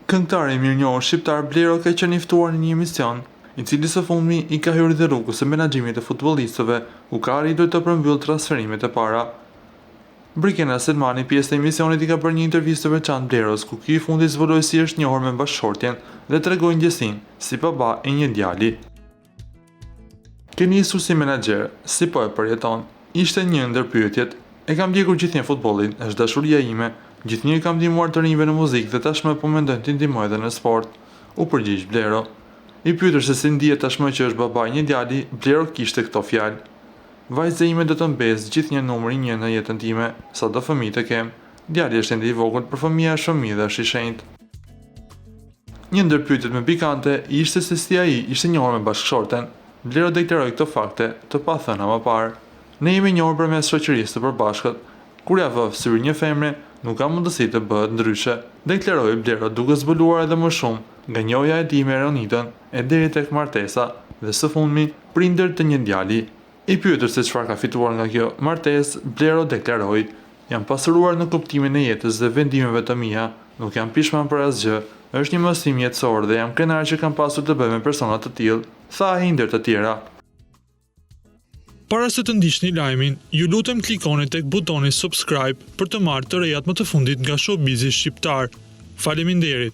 Këngëtari i mirënjohur shqiptar Blero ka qenë i ftuar në një emision, i cili së fundmi i ka hyrë dhe rrugës së menaxhimit të futbollistëve, ku ka arritur të përmbyll transferimet e para. Brikena Selmani, pjesë e emisionit, i ka bërë një intervistë të veçantë Bleros, ku ky i fundit zbuloi si është njohur me bashkëshortjen dhe tregoi ndjesinë si baba e një djali. Ke nisur si menaxher, si po e përjeton? Ishte një ndër pyetjet. E kam ndjekur gjithnjë futbollin, është dashuria ime. Gjithnjë kam ndihmuar të rinjve në muzikë dhe tashmë po mendoj të ndihmoj edhe në sport, u përgjigj Blero. I pyetur se si ndihet tashmë që është baba i një djali, Blero kishte këto fjalë: "Vajza ime do të mbesë gjithnjë numri 1 në jetën time, sado fëmijë të kem. Djali është ende i vogël, por fëmia është fëmijë dhe është i shenjtë." Një ndër pyetjet më pikante ishte se si ai ishte njohur me bashkëshorten. Blero deklaroi këto fakte të pathëna më parë: "Ne jemi njohur përmes shoqërisë së përbashkët. Kur ja vë syrin një femre, nuk ka mundësi të bëhet ndryshe", deklaroi Blero, duke zbuluar edhe më shumë nga njohja e tij me Ronitën e deri tek martesa dhe së fundmi prindër të një djali. I pyetur se çfarë ka fituar nga kjo martesë, Blero deklaroi: "Jam pasuruar në kuptimin e jetës dhe vendimeve të mia, nuk jam pishman për asgjë. Është një mësim jetësor dhe jam krenar që kam pasur të bëj me persona të tillë", tha ai ndër të tjera. Para se të ndiqni lajmin, ju lutem klikoni tek butoni subscribe për të marrë të rejat më të fundit nga showbizi shqiptar. Faleminderit.